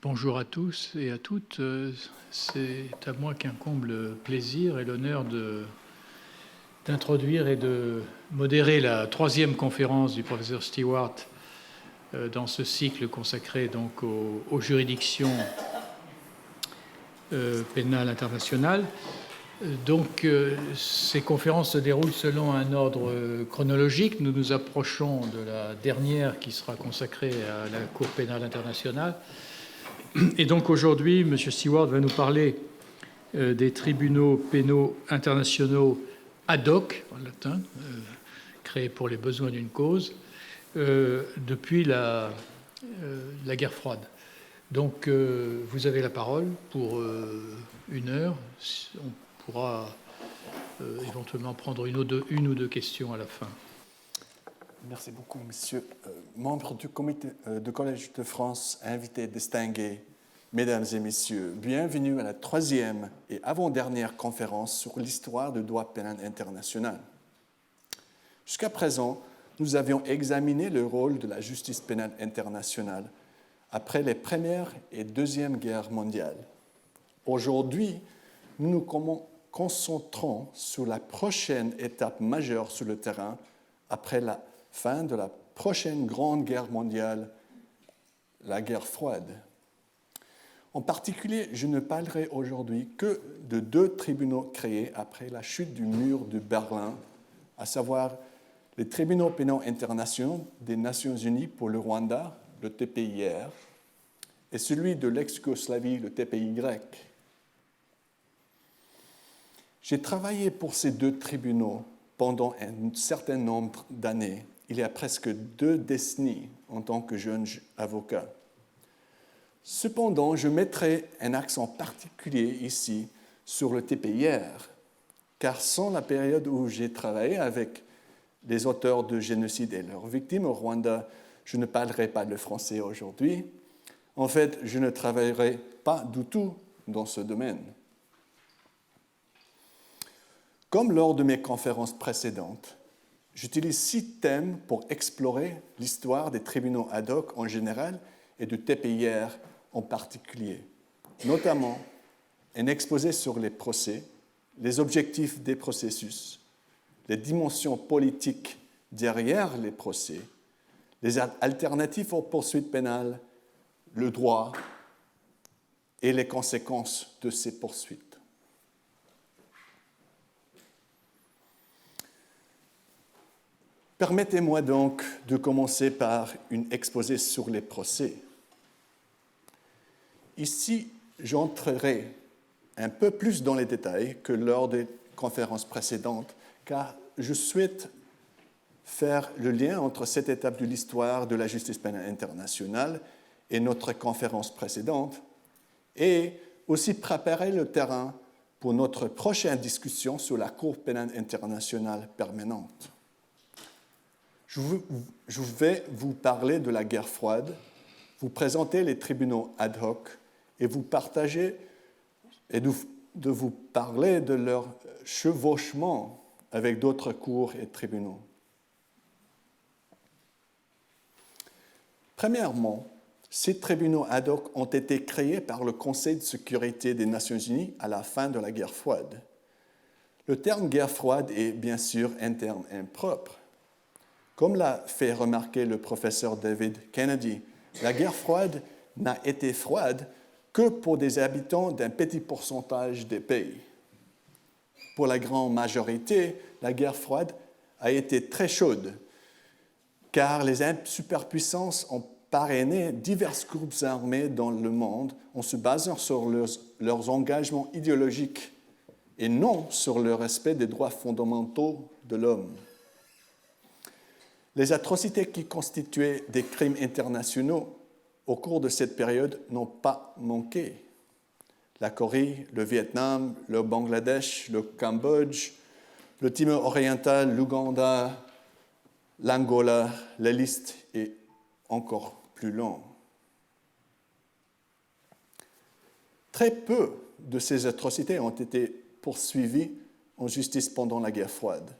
Bonjour à tous et à toutes. C'est à moi qu'incombe le plaisir et l'honneur d'introduire et de modérer la troisième conférence du professeur Stewart dans ce cycle consacré donc aux juridictions pénales internationales. Donc, ces conférences se déroulent selon un ordre chronologique. Nous nous approchons de la dernière qui sera consacrée à la Cour pénale internationale. Et donc aujourd'hui, M. Stewart va nous parler des tribunaux pénaux internationaux ad hoc, en latin, créés pour les besoins d'une cause, depuis la guerre froide. Donc vous avez la parole pour 1 heure. On pourra éventuellement prendre une ou deux questions à la fin. Merci beaucoup, monsieur. Membre du comité du Collège de France, invités distingués, mesdames et messieurs, bienvenue à la troisième et avant-dernière conférence sur l'histoire du droit pénal international. Jusqu'à présent, nous avions examiné le rôle de la justice pénale internationale après les Première et Deuxième Guerres mondiales. Aujourd'hui, nous nous concentrons sur la prochaine étape majeure sur le terrain après la fin de la prochaine Grande Guerre mondiale, la guerre froide. En particulier, je ne parlerai aujourd'hui que de 2 tribunaux créés après la chute du mur de Berlin, à savoir les tribunaux pénaux internationaux des Nations Unies pour le Rwanda, le TPIR, et celui de l'ex-Yougoslavie, le TPY. J'ai travaillé pour ces 2 tribunaux pendant un certain nombre d'années, il y a presque 2 décennies en tant que jeune avocat. Cependant, je mettrai un accent particulier ici sur le TPIR, car sans la période où j'ai travaillé avec les auteurs de génocide et leurs victimes au Rwanda, je ne parlerai pas le français aujourd'hui. En fait, je ne travaillerai pas du tout dans ce domaine. Comme lors de mes conférences précédentes, j'utilise 6 thèmes pour explorer l'histoire des tribunaux ad hoc en général et du TPIR en particulier, notamment un exposé sur les procès, les objectifs des processus, les dimensions politiques derrière les procès, les alternatives aux poursuites pénales, le droit et les conséquences de ces poursuites. Permettez-moi donc de commencer par une exposé sur les procès. Ici, j'entrerai un peu plus dans les détails que lors des conférences précédentes, car je souhaite faire le lien entre cette étape de l'histoire de la justice pénale internationale et notre conférence précédente, et aussi préparer le terrain pour notre prochaine discussion sur la Cour pénale internationale permanente. Je vais vous parler de la guerre froide, vous présenter les tribunaux ad hoc et vous partager et de vous parler de leur chevauchement avec d'autres cours et tribunaux. Premièrement, ces tribunaux ad hoc ont été créés par le Conseil de sécurité des Nations Unies à la fin de la guerre froide. Le terme guerre froide est bien sûr un terme impropre. Comme l'a fait remarquer le professeur David Kennedy, la guerre froide n'a été froide que pour des habitants d'un petit pourcentage des pays. Pour la grande majorité, la guerre froide a été très chaude, car les superpuissances ont parrainé divers groupes armés dans le monde en se basant sur leurs engagements idéologiques et non sur le respect des droits fondamentaux de l'homme. Les atrocités qui constituaient des crimes internationaux au cours de cette période n'ont pas manqué. La Corée, le Vietnam, le Bangladesh, le Cambodge, le Timor oriental, l'Ouganda, l'Angola, la liste est encore plus longue. Très peu de ces atrocités ont été poursuivies en justice pendant la guerre froide.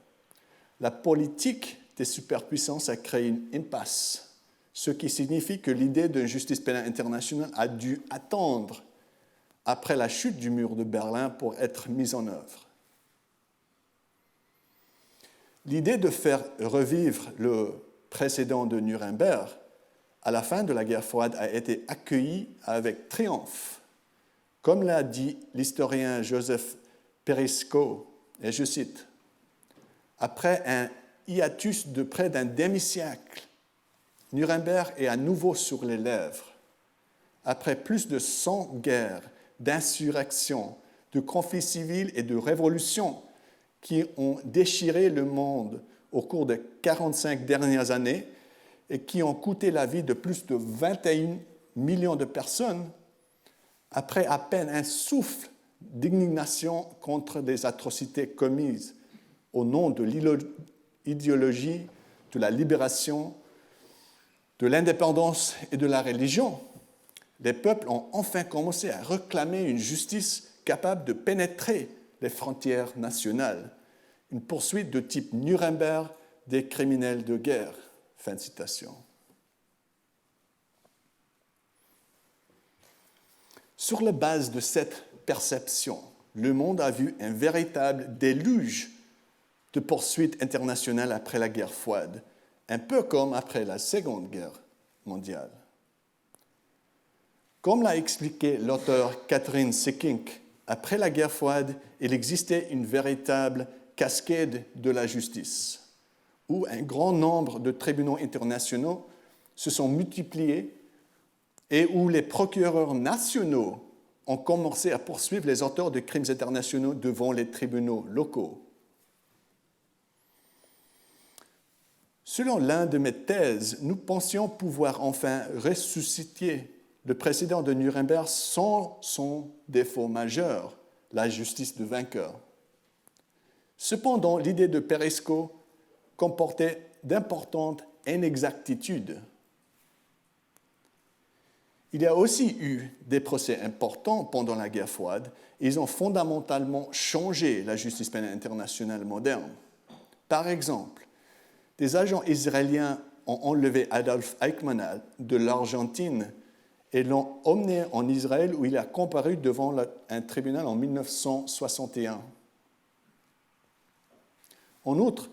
La politique des superpuissances a créé une impasse ce qui signifie que l'idée d'une justice pénale internationale a dû attendre après la chute du mur de Berlin pour être mise en œuvre. L'idée de faire revivre le précédent de Nuremberg à la fin de la guerre froide a été accueillie avec triomphe. Comme l'a dit l'historien Joseph Peresco, et je cite, « Après un hiatus de près d'un demi-siècle, Nuremberg est à nouveau sur les lèvres. Après plus de 100 guerres, d'insurrections, de conflits civils et de révolutions qui ont déchiré le monde au cours des 45 dernières années et qui ont coûté la vie de plus de 21 millions de personnes, après à peine un souffle d'indignation contre les atrocités commises au nom de l'idéologie, de la libération, de l'indépendance et de la religion, les peuples ont enfin commencé à réclamer une justice capable de pénétrer les frontières nationales, une poursuite de type Nuremberg des criminels de guerre. » Fin de citation. Sur la base de cette perception, le monde a vu un véritable déluge de poursuites internationales après la guerre froide, un peu comme après la Seconde Guerre mondiale. Comme l'a expliqué l'auteur Catherine Sekkink, après la guerre froide, il existait une véritable cascade de la justice, où un grand nombre de tribunaux internationaux se sont multipliés et où les procureurs nationaux ont commencé à poursuivre les auteurs de crimes internationaux devant les tribunaux locaux. Selon l'une de mes thèses, nous pensions pouvoir enfin ressusciter le précédent de Nuremberg sans son défaut majeur, la justice de vainqueur. Cependant, l'idée de Peresco comportait d'importantes inexactitudes. Il y a aussi eu des procès importants pendant la guerre froide et ils ont fondamentalement changé la justice pénale internationale moderne. Par exemple, des agents israéliens ont enlevé Adolf Eichmann de l'Argentine et l'ont emmené en Israël où il a comparu devant un tribunal en 1961. En outre,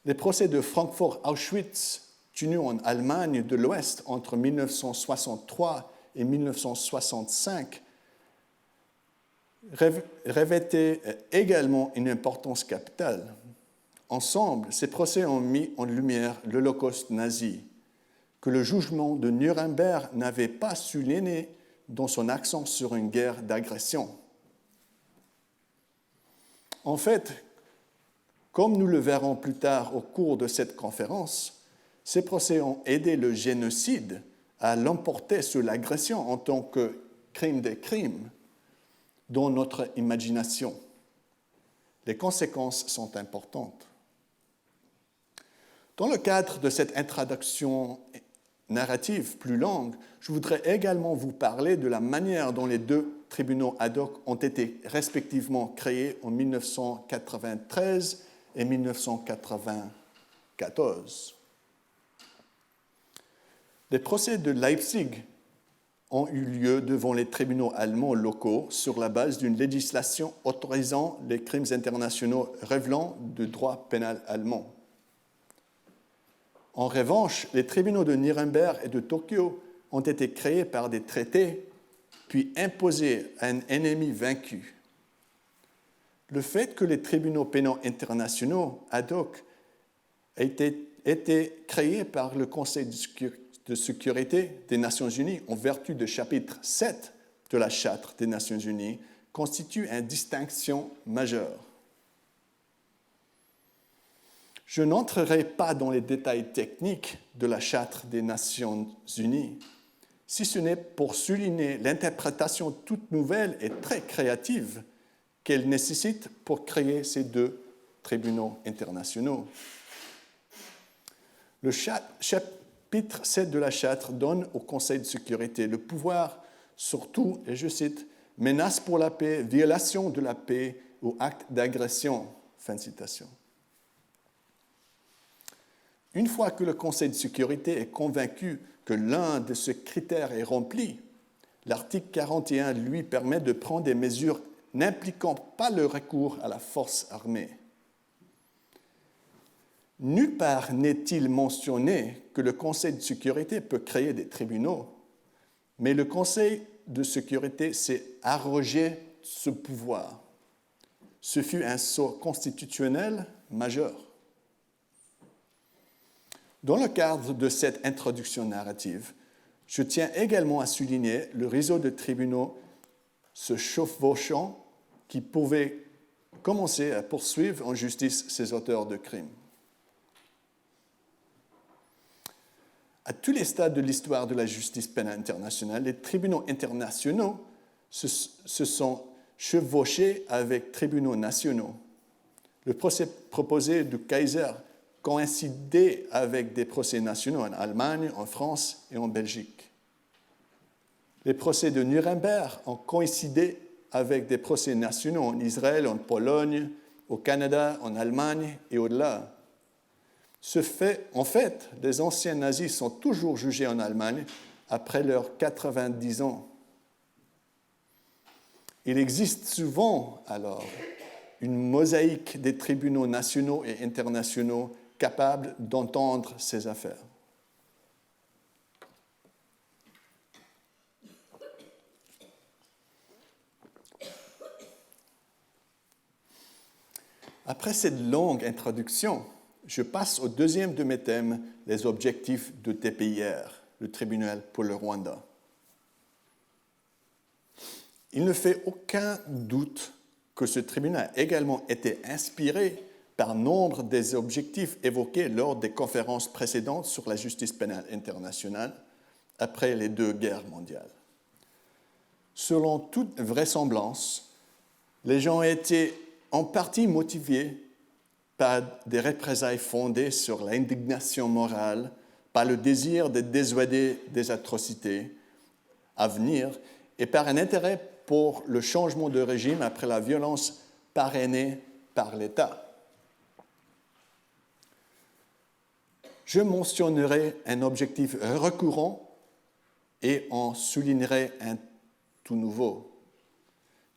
les procès de Francfort-Auschwitz tenus en Allemagne de l'Ouest entre 1963 et 1965 revêtaient également une importance capitale. Ensemble, ces procès ont mis en lumière l'Holocauste nazi, que le jugement de Nuremberg n'avait pas souligné dans son accent sur une guerre d'agression. En fait, comme nous le verrons plus tard au cours de cette conférence, ces procès ont aidé le génocide à l'emporter sur l'agression en tant que crime des crimes dans notre imagination. Les conséquences sont importantes. Dans le cadre de cette introduction narrative plus longue, je voudrais également vous parler de la manière dont les deux tribunaux ad hoc ont été respectivement créés en 1993 et 1994. Les procès de Leipzig ont eu lieu devant les tribunaux allemands locaux sur la base d'une législation autorisant les crimes internationaux relevant du droit pénal allemand. En revanche, les tribunaux de Nuremberg et de Tokyo ont été créés par des traités, puis imposés à un ennemi vaincu. Le fait que les tribunaux pénaux internationaux ad hoc aient été créés par le Conseil de sécurité des Nations Unies en vertu du chapitre 7 de la Charte des Nations Unies constitue une distinction majeure. Je n'entrerai pas dans les détails techniques de la Charte des Nations Unies, si ce n'est pour souligner l'interprétation toute nouvelle et très créative qu'elle nécessite pour créer ces deux tribunaux internationaux. Le chapitre 7 de la Charte donne au Conseil de sécurité le pouvoir sur tout, et je cite, « menace pour la paix, violation de la paix ou acte d'agression ». Fin de citation. Une fois que le Conseil de sécurité est convaincu que l'un de ces critères est rempli, l'article 41 lui permet de prendre des mesures n'impliquant pas le recours à la force armée. Nulle part n'est-il mentionné que le Conseil de sécurité peut créer des tribunaux, mais le Conseil de sécurité s'est arrogé ce pouvoir. Ce fut un saut constitutionnel majeur. Dans le cadre de cette introduction narrative, je tiens également à souligner le réseau de tribunaux se chevauchant qui pouvaient commencer à poursuivre en justice ces auteurs de crimes. À tous les stades de l'histoire de la justice pénale internationale, les tribunaux internationaux se sont chevauchés avec tribunaux nationaux. Le procès proposé du Kaiser coïncidait avec des procès nationaux en Allemagne, en France et en Belgique. Les procès de Nuremberg ont coïncidé avec des procès nationaux en Israël, en Pologne, au Canada, en Allemagne et au-delà. En fait, les anciens nazis sont toujours jugés en Allemagne après leurs 90 ans. Il existe souvent, alors, une mosaïque des tribunaux nationaux et internationaux capables d'entendre ces affaires. Après cette longue introduction, je passe au deuxième de mes thèmes, les objectifs de TPIR, le tribunal pour le Rwanda. Il ne fait aucun doute que ce tribunal a également été inspiré par nombre des objectifs évoqués lors des conférences précédentes sur la justice pénale internationale après les 2 guerres mondiales. Selon toute vraisemblance, les gens étaient en partie motivés par des représailles fondées sur l'indignation morale, par le désir de dissuader des atrocités à venir et par un intérêt pour le changement de régime après la violence parrainée par l'État. Je mentionnerai un objectif récurrent et en soulignerai un tout nouveau.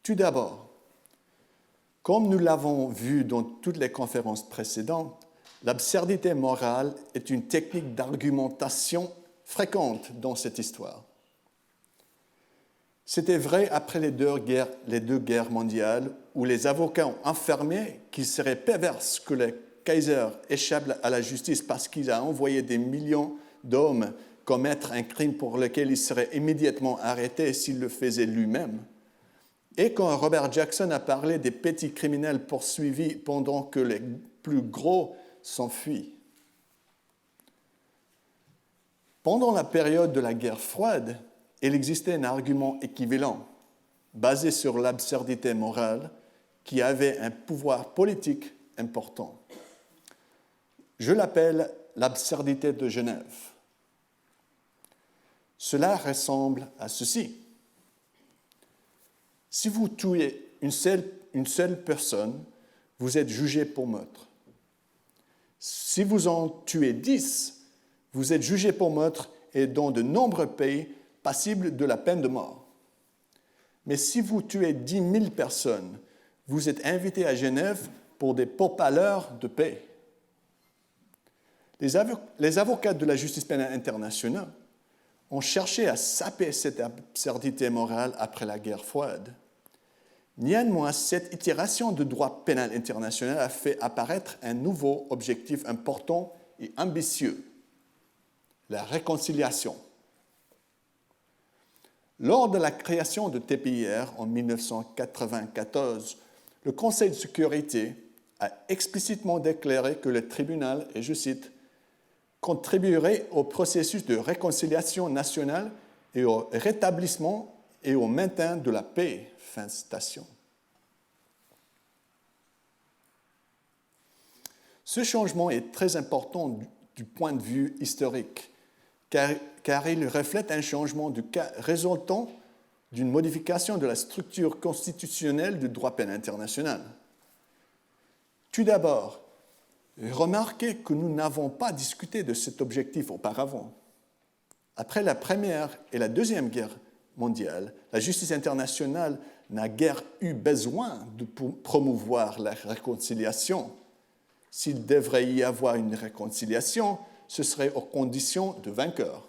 Tout d'abord, comme nous l'avons vu dans toutes les conférences précédentes, l'absurdité morale est une technique d'argumentation fréquente dans cette histoire. C'était vrai après les deux guerres mondiales où les avocats ont affirmé qu'il serait pervers que le Kaiser échappe à la justice parce qu'il a envoyé des millions d'hommes commettre un crime pour lequel il serait immédiatement arrêté s'il le faisait lui-même. Et quand Robert Jackson a parlé des petits criminels poursuivis pendant que les plus gros s'enfuient. Pendant la période de la guerre froide, il existait un argument équivalent, basé sur l'absurdité morale, qui avait un pouvoir politique important. Je l'appelle l'absurdité de Genève. Cela ressemble à ceci. Si vous tuez une seule personne, vous êtes jugé pour meurtre. Si vous en tuez 10, vous êtes jugé pour meurtre et dans de nombreux pays passible de la peine de mort. Mais si vous tuez 10 000 personnes, vous êtes invité à Genève pour des pourparlers de paix. Les avocats de la justice pénale internationale ont cherché à saper cette absurdité morale après la guerre froide. Néanmoins, cette itération du droit pénal international a fait apparaître un nouveau objectif important et ambitieux, la réconciliation. Lors de la création de TPIR en 1994, le Conseil de sécurité a explicitement déclaré que le tribunal, et je cite, contribuerait au processus de réconciliation nationale et au rétablissement et au maintien de la paix. Fin de citation. Ce changement est très important du point de vue historique, car il reflète un changement résultant d'une modification de la structure constitutionnelle du droit pénal international. Tout d'abord, Remarquez que nous n'avons pas discuté de cet objectif auparavant. Après la Première et la Deuxième Guerre mondiale, la justice internationale n'a guère eu besoin de promouvoir la réconciliation. S'il devrait y avoir une réconciliation, ce serait aux conditions de vainqueurs.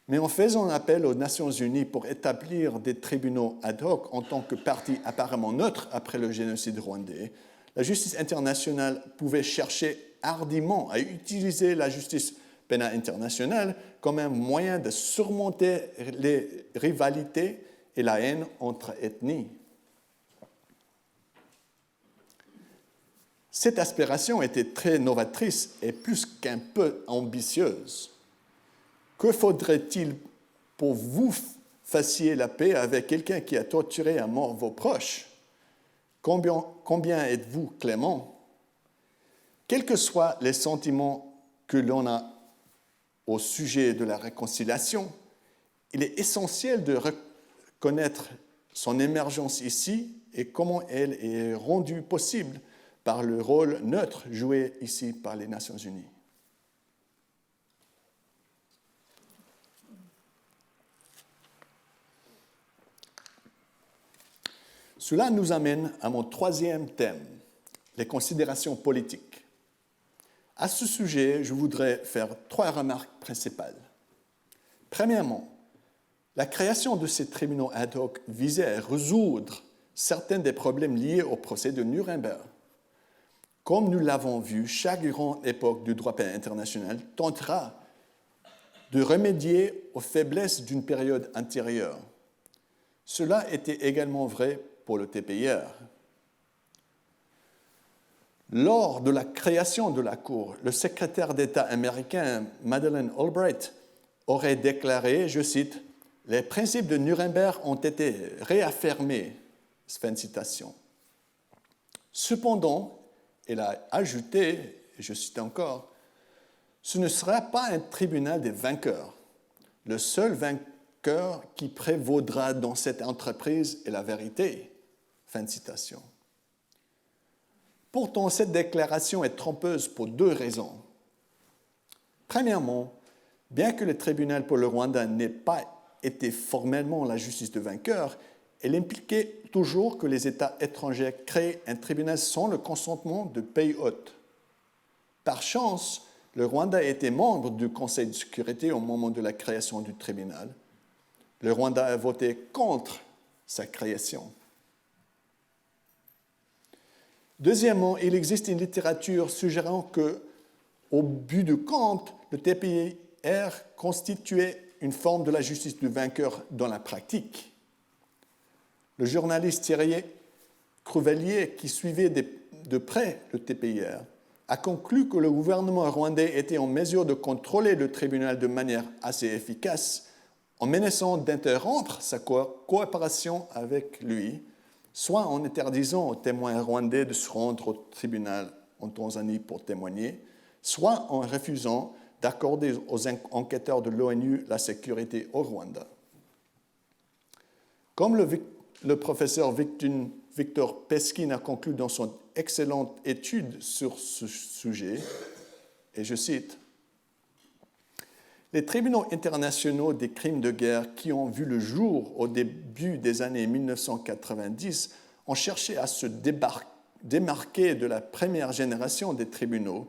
Mais en faisant appel aux Nations Unies pour établir des tribunaux ad hoc en tant que partie apparemment neutre après le génocide rwandais, la justice internationale pouvait chercher hardiment à utiliser la justice pénale internationale comme un moyen de surmonter les rivalités et la haine entre ethnies. Cette aspiration était très novatrice et plus qu'un peu ambitieuse. Que faudrait-il pour vous fassiez la paix avec quelqu'un qui a torturé à mort vos proches? Combien êtes-vous clément? Quels que soient les sentiments que l'on a au sujet de la réconciliation, il est essentiel de reconnaître son émergence ici et comment elle est rendue possible par le rôle neutre joué ici par les Nations Unies. Cela nous amène à mon troisième thème, les considérations politiques. À ce sujet, je voudrais faire 3 remarques principales. Premièrement, la création de ces tribunaux ad hoc visait à résoudre certains des problèmes liés au procès de Nuremberg. Comme nous l'avons vu, chaque grande époque du droit pénal international tentera de remédier aux faiblesses d'une période antérieure. Cela était également vrai pour le TPIR. Lors de la création de la Cour, le secrétaire d'État américain Madeleine Albright aurait déclaré, je cite, « Les principes de Nuremberg ont été réaffirmés ». Fin de citation. Cependant, elle a ajouté, et je cite encore, « Ce ne sera pas un tribunal des vainqueurs. Le seul vainqueur qui prévaudra dans cette entreprise est la vérité. » Fin de citation. Pourtant, cette déclaration est trompeuse pour 2 raisons. Premièrement, bien que le tribunal pour le Rwanda n'ait pas été formellement la justice de vainqueur, elle impliquait toujours que les États étrangers créent un tribunal sans le consentement de pays hôtes. Par chance, le Rwanda était membre du Conseil de sécurité au moment de la création du tribunal. Le Rwanda a voté contre sa création. Deuxièmement, il existe une littérature suggérant que, au bout du compte, le TPIR constituait une forme de la justice du vainqueur dans la pratique. Le journaliste Thierry Cruvelier, qui suivait de près le TPIR, a conclu que le gouvernement rwandais était en mesure de contrôler le tribunal de manière assez efficace en menaçant d'interrompre sa coopération avec lui, soit en interdisant aux témoins rwandais de se rendre au tribunal en Tanzanie pour témoigner, soit en refusant d'accorder aux enquêteurs de l'ONU la sécurité au Rwanda. Comme le professeur Victor Peskin a conclu dans son excellente étude sur ce sujet, et je cite, « Les tribunaux internationaux des crimes de guerre qui ont vu le jour au début des années 1990 ont cherché à se démarquer de la première génération des tribunaux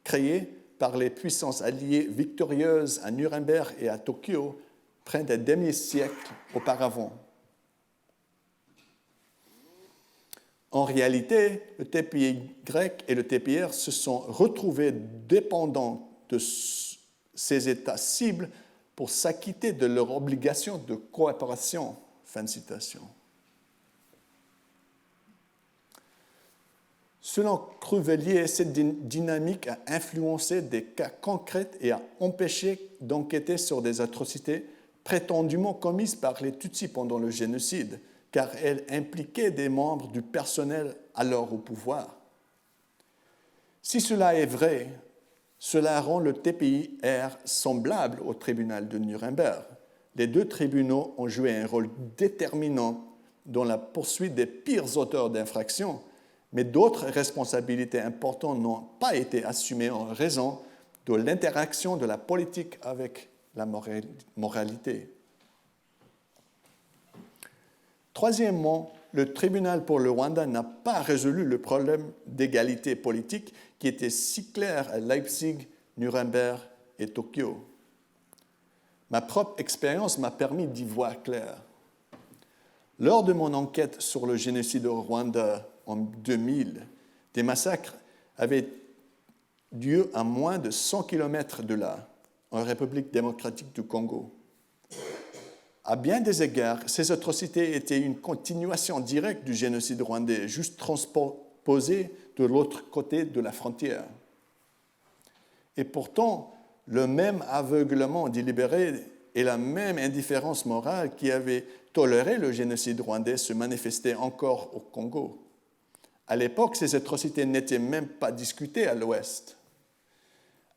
créés par les puissances alliées victorieuses à Nuremberg et à Tokyo près d'un demi-siècle auparavant. En réalité, le TPI grec et le TPIR se sont retrouvés dépendants de ces États cibles pour s'acquitter de leur obligation de coopération. » Fin de citation. Selon Cruvelier, cette dynamique a influencé des cas concrets et a empêché d'enquêter sur des atrocités prétendument commises par les Tutsis pendant le génocide, car elles impliquaient des membres du personnel alors au pouvoir. Si cela est vrai, cela rend le TPIR semblable au tribunal de Nuremberg. Les 2 tribunaux ont joué un rôle déterminant dans la poursuite des pires auteurs d'infractions, mais d'autres responsabilités importantes n'ont pas été assumées en raison de l'interaction de la politique avec la moralité. Troisièmement, le tribunal pour le Rwanda n'a pas résolu le problème d'égalité politique qui était si clair à Leipzig, Nuremberg et Tokyo. Ma propre expérience m'a permis d'y voir clair. Lors de mon enquête sur le génocide au Rwanda en 2000, des massacres avaient lieu à moins de 100 km de là, en République démocratique du Congo. À bien des égards, ces atrocités étaient une continuation directe du génocide rwandais, juste transposée de l'autre côté de la frontière. Et pourtant, le même aveuglement délibéré et la même indifférence morale qui avait toléré le génocide rwandais se manifestaient encore au Congo. À l'époque, ces atrocités n'étaient même pas discutées à l'Ouest.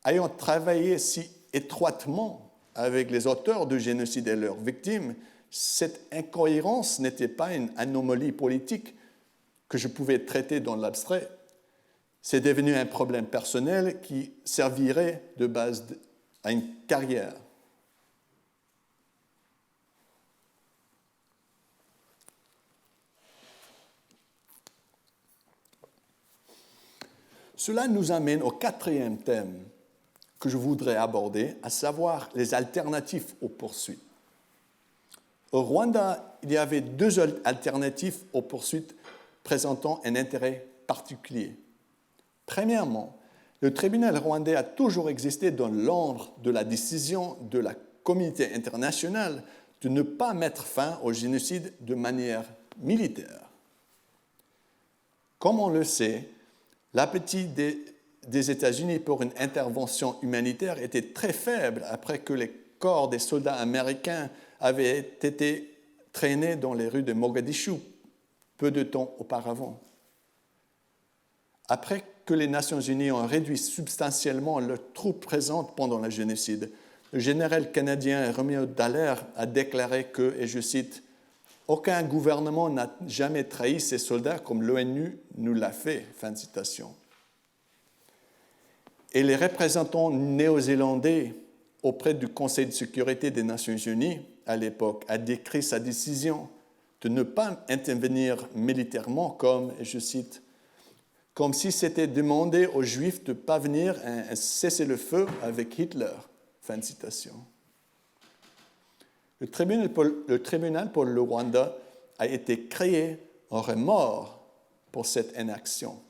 Ayant travaillé si étroitement avec les auteurs du génocide et leurs victimes, cette incohérence n'était pas une anomalie politique que je pouvais traiter dans l'abstrait. C'est devenu un problème personnel qui servirait de base à une carrière. Cela nous amène au quatrième thème que je voudrais aborder, à savoir les alternatives aux poursuites. Au Rwanda, il y avait deux alternatives aux poursuites présentant un intérêt particulier. Premièrement, le tribunal rwandais a toujours existé dans l'ombre de la décision de la communauté internationale de ne pas mettre fin au génocide de manière militaire. Comme on le sait, l'appétit des États-Unis pour une intervention humanitaire était très faible après que les corps des soldats américains avaient été traînés dans les rues de Mogadiscio peu de temps auparavant. Après que les Nations unies ont réduit substantiellement leurs troupes présentes pendant le génocide, le général canadien Roméo Dallaire a déclaré que, et je cite, « Aucun gouvernement n'a jamais trahi ses soldats comme l'ONU nous l'a fait ». Fin de citation. Et les représentants néo-zélandais auprès du Conseil de sécurité des Nations unies, à l'époque, a décrit sa décision de ne pas intervenir militairement comme, et je cite, « comme si c'était demandé aux Juifs de parvenir à un cessez-le-feu avec Hitler ». Fin de citation. Le tribunal pour le Rwanda a été créé en remords pour cette inaction.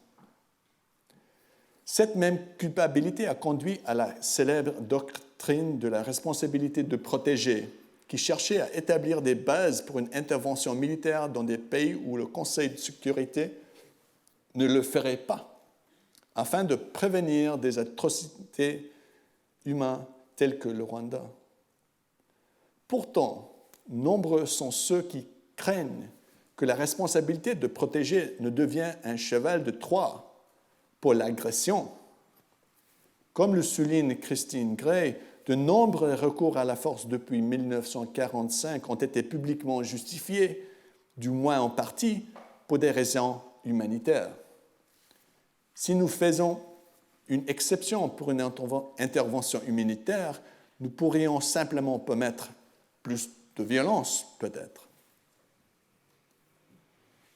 Cette même culpabilité a conduit à la célèbre doctrine de la responsabilité de protéger, qui cherchait à établir des bases pour une intervention militaire dans des pays où le Conseil de sécurité ne le ferait pas, afin de prévenir des atrocités humaines telles que le Rwanda. Pourtant, nombreux sont ceux qui craignent que la responsabilité de protéger ne devienne un cheval de Troie pour l'agression. Comme le souligne Christine Gray, de nombreux recours à la force depuis 1945 ont été publiquement justifiés, du moins en partie, pour des raisons humanitaires. Si nous faisons une exception pour une intervention humanitaire, nous pourrions simplement permettre plus de violence, peut-être.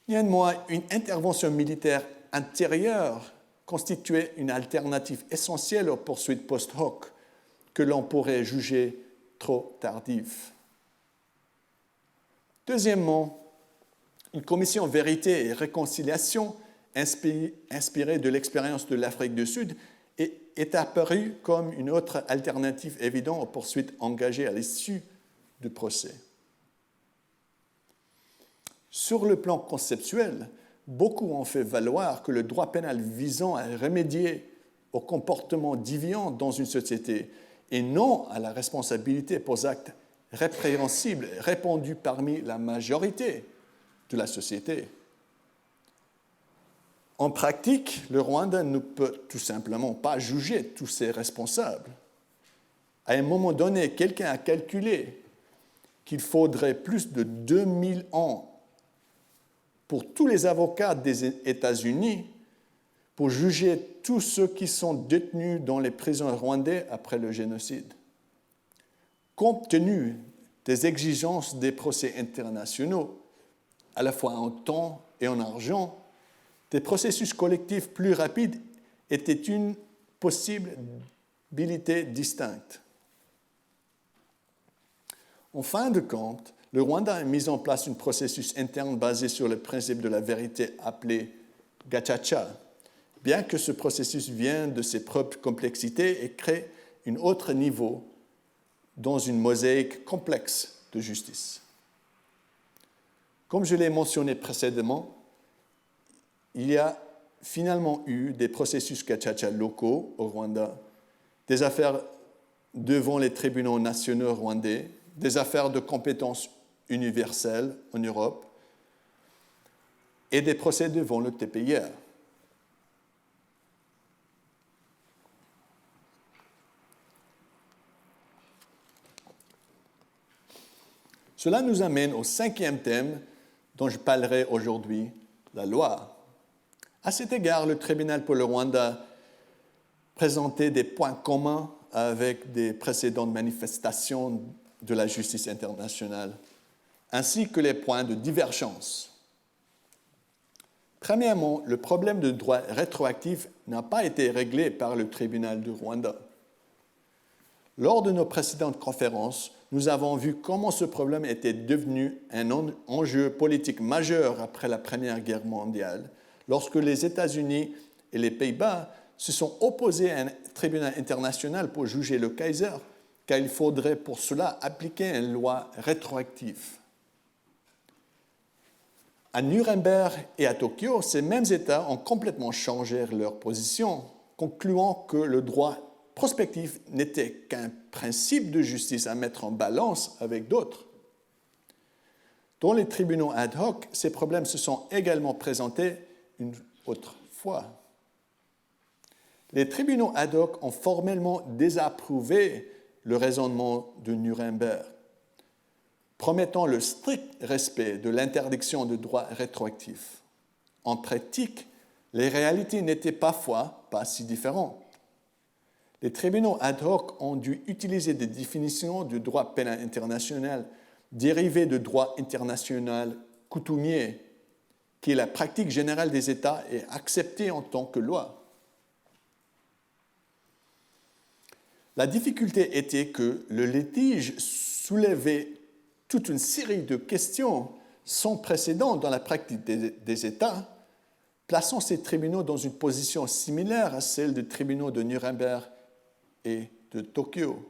Néanmoins, une intervention militaire intérieure constituait une alternative essentielle aux poursuites post hoc que l'on pourrait juger trop tardives. Deuxièmement, une commission vérité et réconciliation inspirée de l'expérience de l'Afrique du Sud est apparue comme une autre alternative évidente aux poursuites engagées à l'issue du procès. Sur le plan conceptuel, beaucoup ont fait valoir que le droit pénal visant à remédier au comportement déviant dans une société et non à la responsabilité pour actes répréhensibles répandus parmi la majorité de la société. En pratique, le Rwanda ne peut tout simplement pas juger tous ses responsables. À un moment donné, quelqu'un a calculé qu'il faudrait plus de 2000 ans pour tous les avocats des États-Unis pour juger tous ceux qui sont détenus dans les prisons rwandaises après le génocide. Compte tenu des exigences des procès internationaux, à la fois en temps et en argent, des processus collectifs plus rapides étaient une possibilité distincte. En fin de compte, le Rwanda a mis en place un processus interne basé sur le principe de la vérité appelé Gacaca, bien que ce processus vienne de ses propres complexités et crée un autre niveau dans une mosaïque complexe de justice. Comme je l'ai mentionné précédemment, il y a finalement eu des processus Gacaca locaux au Rwanda, des affaires devant les tribunaux nationaux rwandais, des affaires de compétences universelles en Europe et des procès devant le TPIR. Cela nous amène au cinquième thème dont je parlerai aujourd'hui, la loi. À cet égard, le tribunal pour le Rwanda présentait des points communs avec des précédentes manifestations de la justice internationale, ainsi que les points de divergence. Premièrement, le problème de droit rétroactif n'a pas été réglé par le tribunal du Rwanda. Lors de nos précédentes conférences, nous avons vu comment ce problème était devenu un enjeu politique majeur après la Première Guerre mondiale, lorsque les États-Unis et les Pays-Bas se sont opposés à un tribunal international pour juger le Kaiser, car il faudrait pour cela appliquer une loi rétroactive. À Nuremberg et à Tokyo, ces mêmes États ont complètement changé leur position, concluant que le droit prospectif n'était qu'un principe de justice à mettre en balance avec d'autres. Dans les tribunaux ad hoc, ces problèmes se sont également présentés une autre fois. Les tribunaux ad hoc ont formellement désapprouvé le raisonnement de Nuremberg, promettant le strict respect de l'interdiction de droit rétroactif. En pratique, les réalités n'étaient parfois pas si différentes. Les tribunaux ad hoc ont dû utiliser des définitions du droit pénal international dérivées du droit international coutumier, qui est la pratique générale des États et acceptée en tant que loi. La difficulté était que le litige soulevait toute une série de questions sans précédent dans la pratique des États, plaçant ces tribunaux dans une position similaire à celle des tribunaux de Nuremberg et de Tokyo.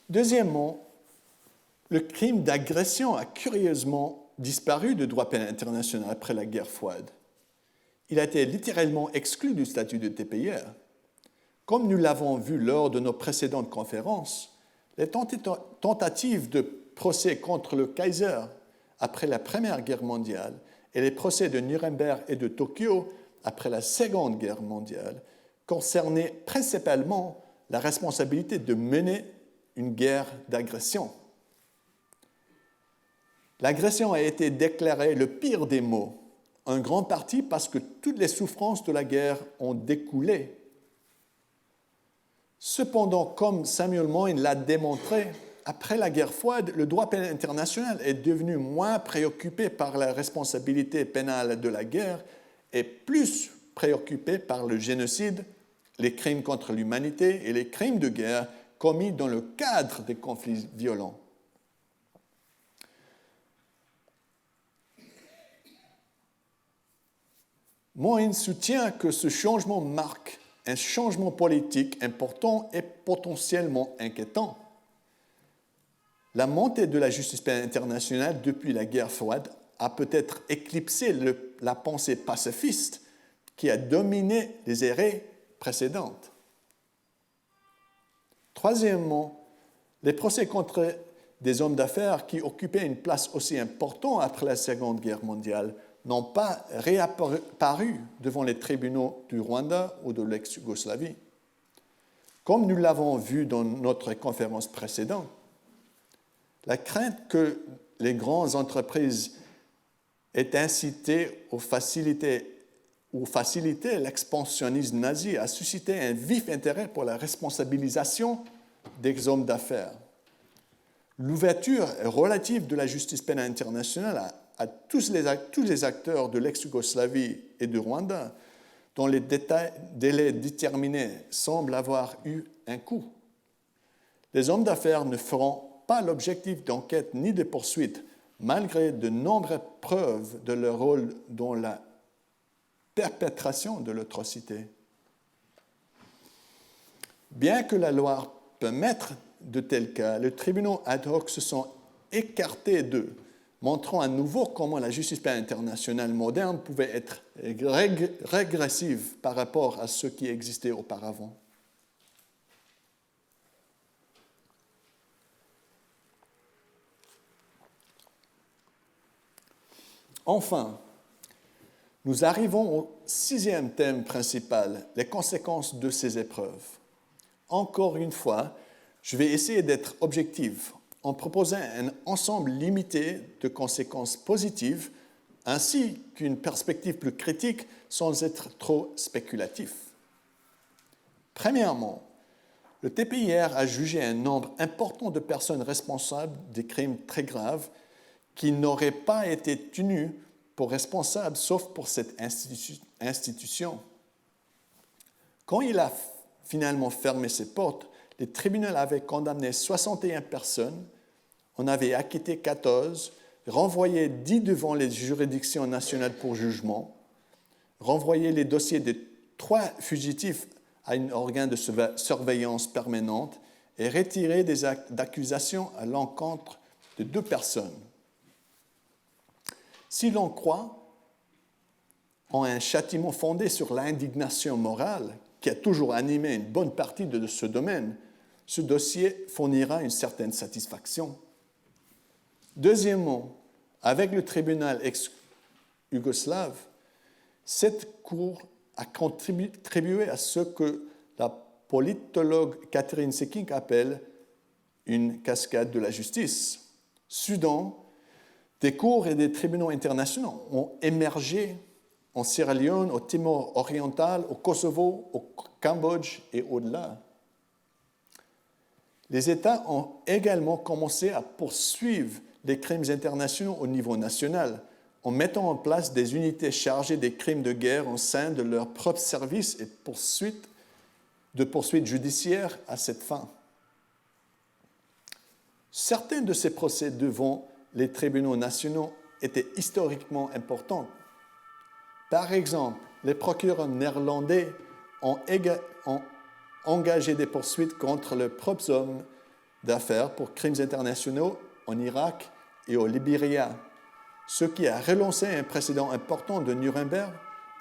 Deuxièmement, le crime d'agression a curieusement disparu du droit pénal international après la guerre froide. Il a été littéralement exclu du statut de TPIR. Comme nous l'avons vu lors de nos précédentes conférences, les tentatives de procès contre le Kaiser après la Première Guerre mondiale et les procès de Nuremberg et de Tokyo après la Seconde Guerre mondiale concernaient principalement la responsabilité de mener une guerre d'agression. L'agression a été déclarée le pire des maux, en grande partie parce que toutes les souffrances de la guerre ont découlé. Cependant, comme Samuel Moyn l'a démontré, après la guerre froide, le droit pénal international est devenu moins préoccupé par la responsabilité pénale de la guerre et plus préoccupé par le génocide, les crimes contre l'humanité et les crimes de guerre commis dans le cadre des conflits violents. Moyn soutient que ce changement marque un changement politique important et potentiellement inquiétant. La montée de la justice pénale internationale depuis la guerre froide a peut-être éclipsé la pensée pacifiste qui a dominé les ères précédentes. Troisièmement, les procès contre des hommes d'affaires qui occupaient une place aussi importante après la Seconde Guerre mondiale n'ont pas réapparu devant les tribunaux du Rwanda ou de l'ex-Yougoslavie. Comme nous l'avons vu dans notre conférence précédente, la crainte que les grandes entreprises est incité ou facilité l'expansionnisme nazi a suscité un vif intérêt pour la responsabilisation des hommes d'affaires. L'ouverture relative de la justice pénale internationale à tous les acteurs de l'ex-Yougoslavie et du Rwanda, dont les délais déterminés semblent avoir eu un coût. Les hommes d'affaires ne feront pas l'objectif d'enquête ni de poursuite, malgré de nombreuses preuves de leur rôle dans la perpétration de l'atrocité. Bien que la loi permette de tels cas, les tribunaux ad hoc se sont écartés d'eux, montrant à nouveau comment la justice pénale internationale moderne pouvait être régressive par rapport à ce qui existait auparavant. Enfin, nous arrivons au 6e thème principal, les conséquences de ces épreuves. Encore une fois, je vais essayer d'être objectif en proposant un ensemble limité de conséquences positives ainsi qu'une perspective plus critique sans être trop spéculatif. Premièrement, le TPIR a jugé un nombre important de personnes responsables des crimes très graves qui n'auraient pas été tenues pour responsables, sauf pour cette institution. Quand il a finalement fermé ses portes, le tribunal avait condamné 61 personnes, on avait acquitté 14, renvoyé 10 devant les juridictions nationales pour jugement, renvoyé les dossiers de 3 fugitifs à un organe de surveillance permanente et retiré des actes d'accusation à l'encontre de 2 personnes. Si l'on croit en un châtiment fondé sur l'indignation morale qui a toujours animé une bonne partie de ce domaine, ce dossier fournira une certaine satisfaction. Deuxièmement, avec le tribunal ex-yougoslave, cette cour a contribué à ce que la politologue Catherine Seking appelle une cascade de la justice. Soudain, des cours et des tribunaux internationaux ont émergé en Sierra Leone, au Timor oriental, au Kosovo, au Cambodge et au-delà. Les États ont également commencé à poursuivre les crimes internationaux au niveau national en mettant en place des unités chargées des crimes de guerre au sein de leurs propres services et de poursuites judiciaires à cette fin. Certains de ces procès devant les tribunaux nationaux étaient historiquement importants. Par exemple, les procureurs néerlandais ont engagé des poursuites contre leurs propres hommes d'affaires pour crimes internationaux en Irak et au Libéria, ce qui a relancé un précédent important de Nuremberg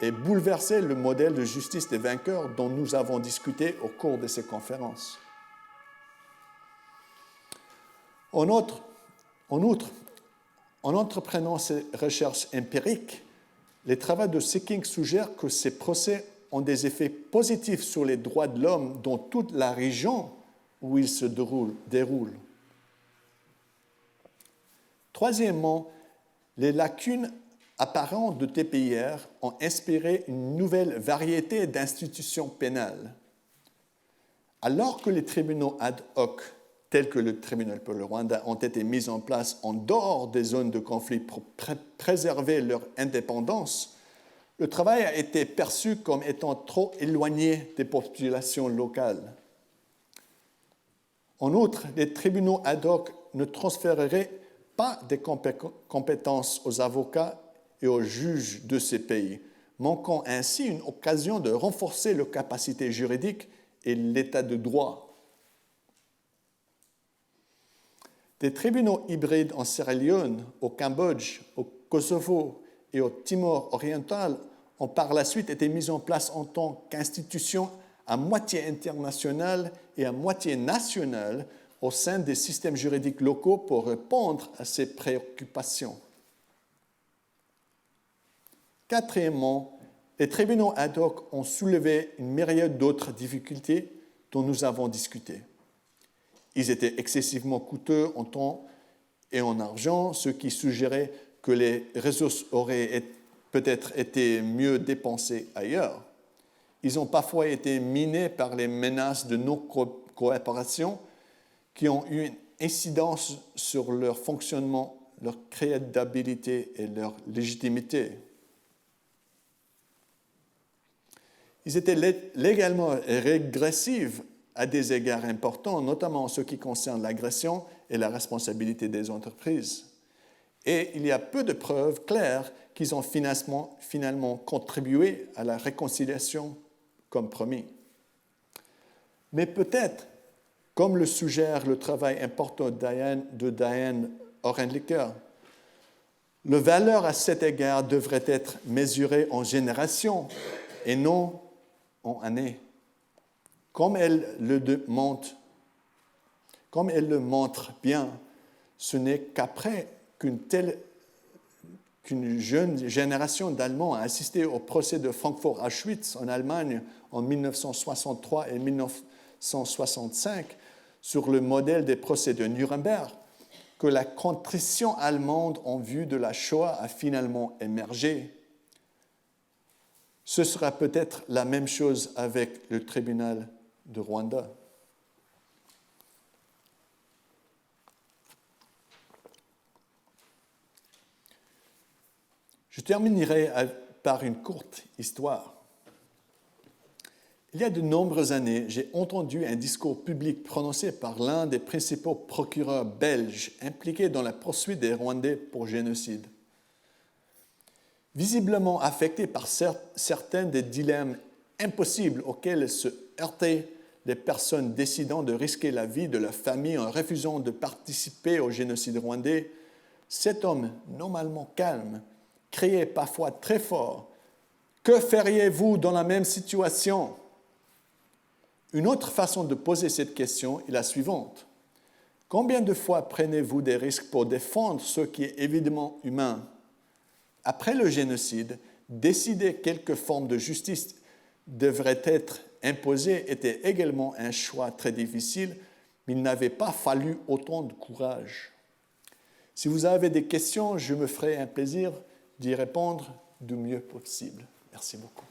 et bouleversé le modèle de justice des vainqueurs dont nous avons discuté au cours de ces conférences. En outre, en entreprenant ces recherches empiriques, les travaux de Seking suggèrent que ces procès ont des effets positifs sur les droits de l'homme dans toute la région où ils se déroulent. Troisièmement, les lacunes apparentes de TPIR ont inspiré une nouvelle variété d'institutions pénales. Alors que les tribunaux ad hoc, tels que le tribunal pour le Rwanda, ont été mis en place en dehors des zones de conflit pour préserver leur indépendance, le travail a été perçu comme étant trop éloigné des populations locales. En outre, les tribunaux ad hoc ne transféreraient pas des compétences aux avocats et aux juges de ces pays, manquant ainsi une occasion de renforcer leurs capacités juridiques et l'état de droit. Des tribunaux hybrides en Sierra Leone, au Cambodge, au Kosovo et au Timor oriental ont par la suite été mis en place en tant qu'institutions à moitié internationales et à moitié nationales au sein des systèmes juridiques locaux pour répondre à ces préoccupations. Quatrièmement, les tribunaux ad hoc ont soulevé une myriade d'autres difficultés dont nous avons discuté. Ils étaient excessivement coûteux en temps et en argent, ce qui suggérait que les ressources auraient peut-être été mieux dépensées ailleurs. Ils ont parfois été minés par les menaces de non-coopération qui ont eu une incidence sur leur fonctionnement, leur crédibilité et leur légitimité. Ils étaient légalement régressifs à des égards importants, notamment en ce qui concerne l'agression et la responsabilité des entreprises. Et il y a peu de preuves claires qu'ils ont finalement contribué à la réconciliation comme promis. Mais peut-être, comme le suggère le travail important de Diane Orenlicker, la valeur à cet égard devrait être mesurée en générations et non en années. Comme elle le montre bien, ce n'est qu'après qu'une jeune génération d'Allemands a assisté au procès de Francfort-Auschwitz en Allemagne en 1963 et 1965 sur le modèle des procès de Nuremberg, que la contrition allemande en vue de la Shoah a finalement émergé. Ce sera peut-être la même chose avec le tribunal de Rwanda. Je terminerai par une courte histoire. Il y a de nombreuses années, j'ai entendu un discours public prononcé par l'un des principaux procureurs belges impliqués dans la poursuite des Rwandais pour génocide. Visiblement affecté par certains des dilemmes impossibles auxquels se heurtaient les personnes décidant de risquer la vie de leur famille en refusant de participer au génocide rwandais, cet homme, normalement calme, criait parfois très fort « Que feriez-vous dans la même situation ?» Une autre façon de poser cette question est la suivante. Combien de fois prenez-vous des risques pour défendre ce qui est évidemment humain ? Après le génocide, décider quelle forme de justice devrait être imposée était également un choix très difficile, mais il n'avait pas fallu autant de courage. Si vous avez des questions, je me ferai un plaisir d'y répondre du mieux possible. Merci beaucoup.